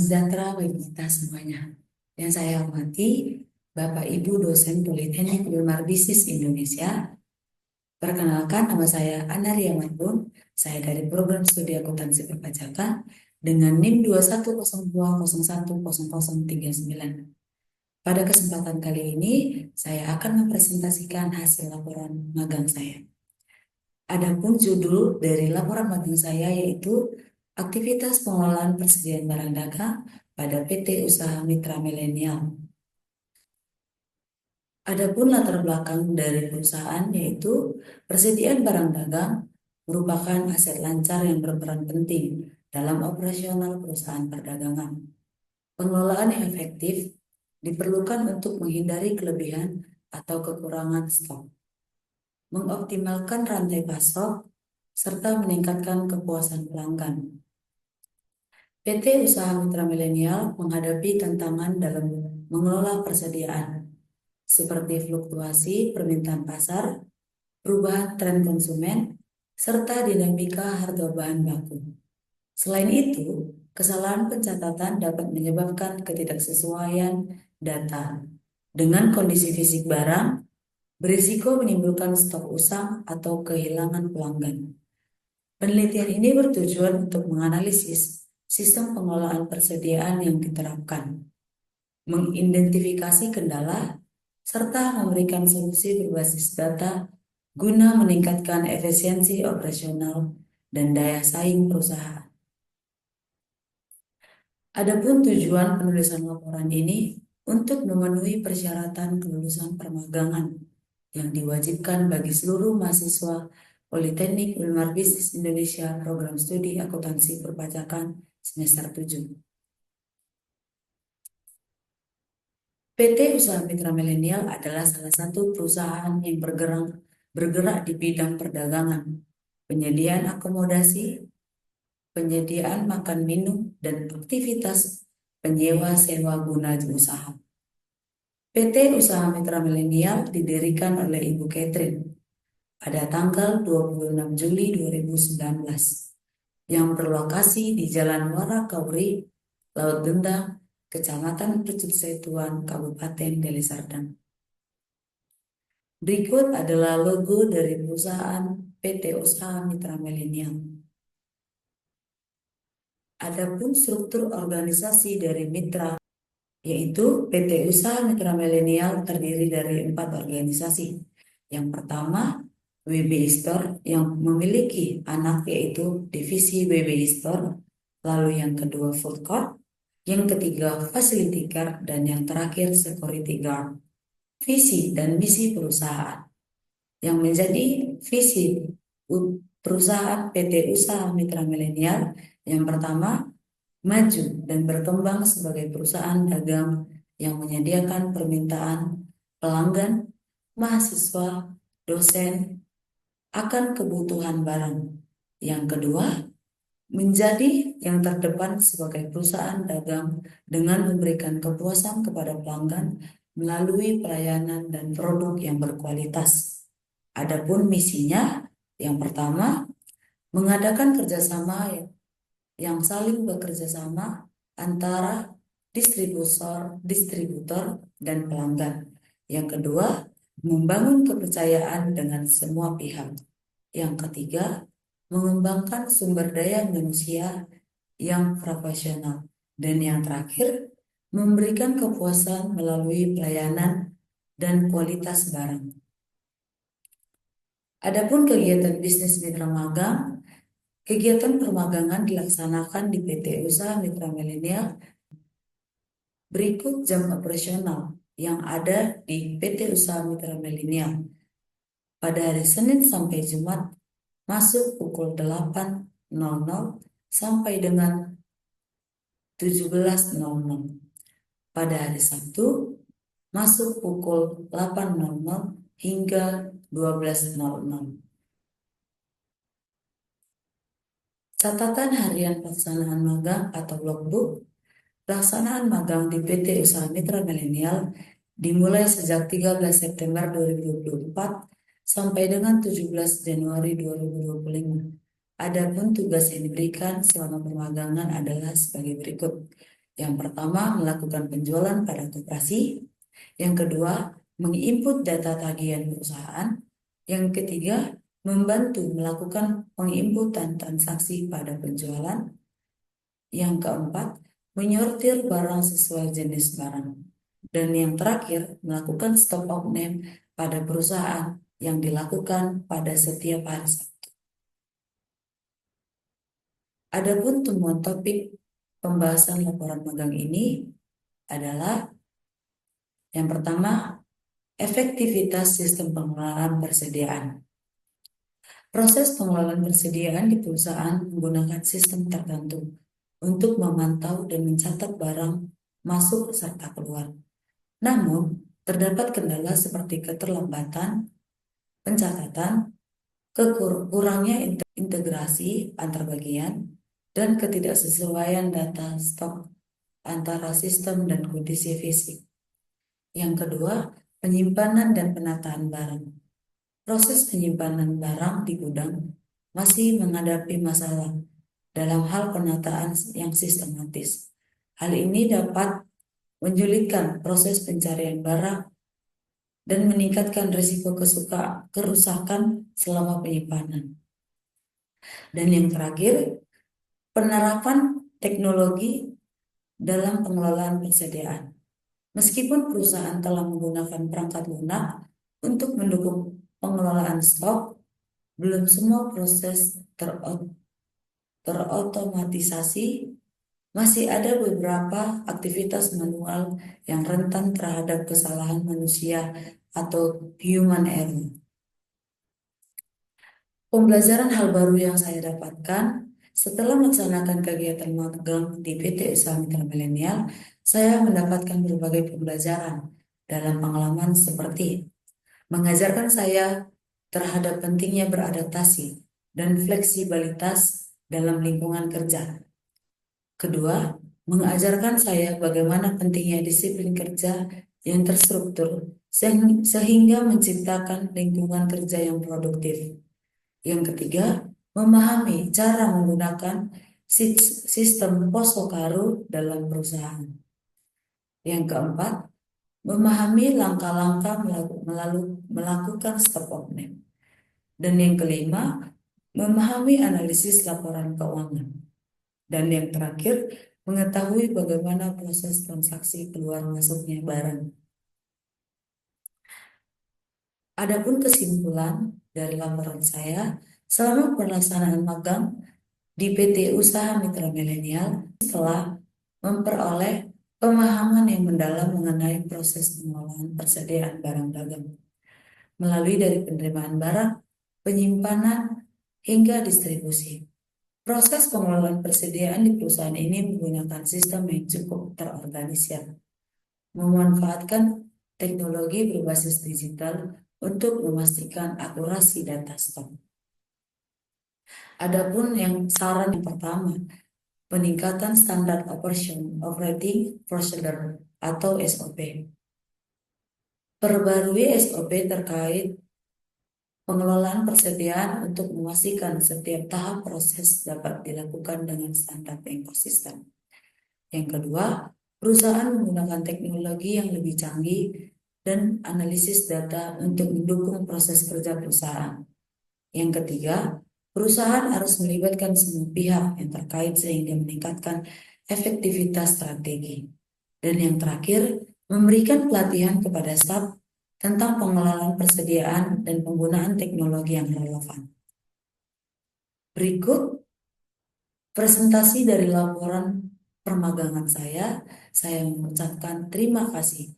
sejahtera bagi kita semuanya. Yang saya hormati, Bapak Ibu dosen Politeknik Wilmar Bisnis Indonesia. Perkenalkan, nama saya Anaria Marbun. Saya dari program studi akuntansi perpajakan dengan NIM 210201039. Pada kesempatan kali ini, saya akan mempresentasikan hasil laporan magang saya. Adapun judul dari laporan magang saya yaitu aktivitas pengelolaan persediaan barang dagang pada PT Usaha Mitra Milenial. Adapun latar belakang dari perusahaan yaitu persediaan barang dagang merupakan aset lancar yang berperan penting dalam operasional perusahaan perdagangan. Pengelolaan yang efektif diperlukan untuk menghindari kelebihan atau kekurangan stok, mengoptimalkan rantai pasok, serta meningkatkan kepuasan pelanggan. PT Usaha Mitra Milenial menghadapi tantangan dalam mengelola persediaan, seperti fluktuasi permintaan pasar, perubahan tren konsumen, serta dinamika harga bahan baku. Selain itu, kesalahan pencatatan dapat menyebabkan ketidaksesuaian data dengan kondisi fisik barang, berisiko menimbulkan stok usang atau kehilangan pelanggan. Penelitian ini bertujuan untuk menganalisis sistem pengelolaan persediaan yang diterapkan, mengidentifikasi kendala, serta memberikan solusi berbasis data guna meningkatkan efisiensi operasional dan daya saing perusahaan. Adapun tujuan penulisan laporan ini untuk memenuhi persyaratan kelulusan permagangan yang diwajibkan bagi seluruh mahasiswa Politeknik Wilmar Bisnis Indonesia Program Studi Akuntansi Perpajakan semester 7. PT Usaha Mitra Milenial adalah salah satu perusahaan yang bergerak di bidang perdagangan, penyediaan akomodasi, penyediaan makan minum, dan aktivitas penyewa sewa guna usaha. PT Usaha Mitra Milenial didirikan oleh Ibu Catherine pada tanggal 26 Juli 2019 yang berlokasi di Jalan Warakauri, Laut Dendang, Kecamatan Percut Setuan, Kabupaten Deli Serdang. Berikut adalah logo dari perusahaan PT Usaha Mitra Milenial. Adapun struktur organisasi dari mitra, yaitu PT Usaha Mitra Milenial terdiri dari 4 organisasi. Yang pertama, WBI Store yang memiliki anak yaitu divisi WBI Store, lalu yang kedua Food Court, yang ketiga Facility Guard, dan yang terakhir Security Guard. Visi dan misi perusahaan. Yang menjadi visi perusahaan PT Usaha Mitra Milenial yang pertama, maju dan berkembang sebagai perusahaan dagang yang menyediakan permintaan pelanggan, mahasiswa, dosen akan kebutuhan barang. Yang kedua, menjadi yang terdepan sebagai perusahaan dagang dengan memberikan kepuasan kepada pelanggan melalui pelayanan dan produk yang berkualitas. Adapun misinya, yang pertama, mengadakan kerjasama yang saling bekerja sama antara distributor dan pelanggan. Yang kedua, membangun kepercayaan dengan semua pihak. Yang ketiga, mengembangkan sumber daya manusia yang profesional. Dan yang terakhir, memberikan kepuasan melalui pelayanan dan kualitas barang. Adapun kegiatan bisnis mitra magang, kegiatan permagangan dilaksanakan di PT Usaha Mitra Milenial. Berikut jam operasional yang ada di PT Usaha Mitra Milenial. Pada hari Senin sampai Jumat masuk pukul 8.00 sampai dengan 17.00. Pada hari Sabtu masuk pukul 8.00 hingga 12.00. Catatan harian pelaksanaan magang atau logbook. Pelaksanaan magang di PT Usaha Mitra Milenial dimulai sejak 13 September 2024 sampai dengan 17 Januari 2025. Adapun tugas yang diberikan selama permagangan adalah sebagai berikut, Yang pertama, melakukan penjualan pada koperasi. Yang kedua, menginput data tagihan perusahaan. Yang ketiga, membantu melakukan penginputan transaksi pada penjualan. Yang keempat, menyortir barang sesuai jenis barang. Dan yang terakhir, melakukan stop of name pada perusahaan yang dilakukan pada setiap hari Sabtu. Adapun temuan topik pembahasan laporan magang ini adalah yang pertama, efektivitas sistem pengelolaan persediaan. Proses pengelolaan persediaan di perusahaan menggunakan sistem tertentu untuk memantau dan mencatat barang masuk serta keluar. Namun, terdapat kendala seperti keterlambatan pencatatan, kurangnya integrasi antar bagian, dan ketidaksesuaian data stok antara sistem dan kondisi fisik. Yang kedua, penyimpanan dan penataan barang. Proses penyimpanan barang di gudang masih menghadapi masalah dalam hal penataan yang sistematis. Hal ini dapat menyulitkan proses pencarian barang dan meningkatkan risiko kerusakan selama penyimpanan. Dan yang terakhir, penerapan teknologi dalam pengelolaan persediaan. Meskipun perusahaan telah menggunakan perangkat lunak untuk mendukung pengelolaan stok, belum semua proses terotomatisasi. Masih ada beberapa aktivitas manual yang rentan terhadap kesalahan manusia atau human error. Pembelajaran hal baru yang saya dapatkan setelah melaksanakan kegiatan magang di PT Usaha Mitra Milenial, saya mendapatkan berbagai pembelajaran dalam pengalaman seperti mengajarkan saya terhadap pentingnya beradaptasi dan fleksibilitas dalam lingkungan kerja. Kedua, mengajarkan saya bagaimana pentingnya disiplin kerja yang terstruktur sehingga menciptakan lingkungan kerja yang produktif. Yang ketiga, memahami cara menggunakan sistem Posokaru dalam perusahaan. Yang keempat, memahami langkah-langkah melakukan stop of name. Dan yang kelima, memahami analisis laporan keuangan. Dan yang terakhir, mengetahui bagaimana proses transaksi keluar masuknya barang. Adapun kesimpulan dari laporan saya, selama pelaksanaan magang di PT Usaha Mitra Milenial, telah memperoleh pemahaman yang mendalam mengenai proses pengelolaan persediaan barang dagang, melalui dari penerimaan barang, penyimpanan, hingga distribusi. Proses pengelolaan persediaan di perusahaan ini menggunakan sistem yang cukup terorganisir, memanfaatkan teknologi berbasis digital untuk memastikan akurasi data stok. Adapun saran yang pertama, peningkatan standar operating procedure atau SOP. Perbarui SOP terkait pengelolaan persediaan untuk memastikan setiap tahap proses dapat dilakukan dengan standar yang konsisten. Yang kedua, perusahaan menggunakan teknologi yang lebih canggih dan analisis data untuk mendukung proses kerja perusahaan. Yang ketiga, perusahaan harus melibatkan semua pihak yang terkait sehingga meningkatkan efektivitas strategi. Dan yang terakhir, memberikan pelatihan kepada staf tentang pengelolaan persediaan dan penggunaan teknologi yang relevan. Berikut presentasi dari laporan permagangan saya. Saya mengucapkan terima kasih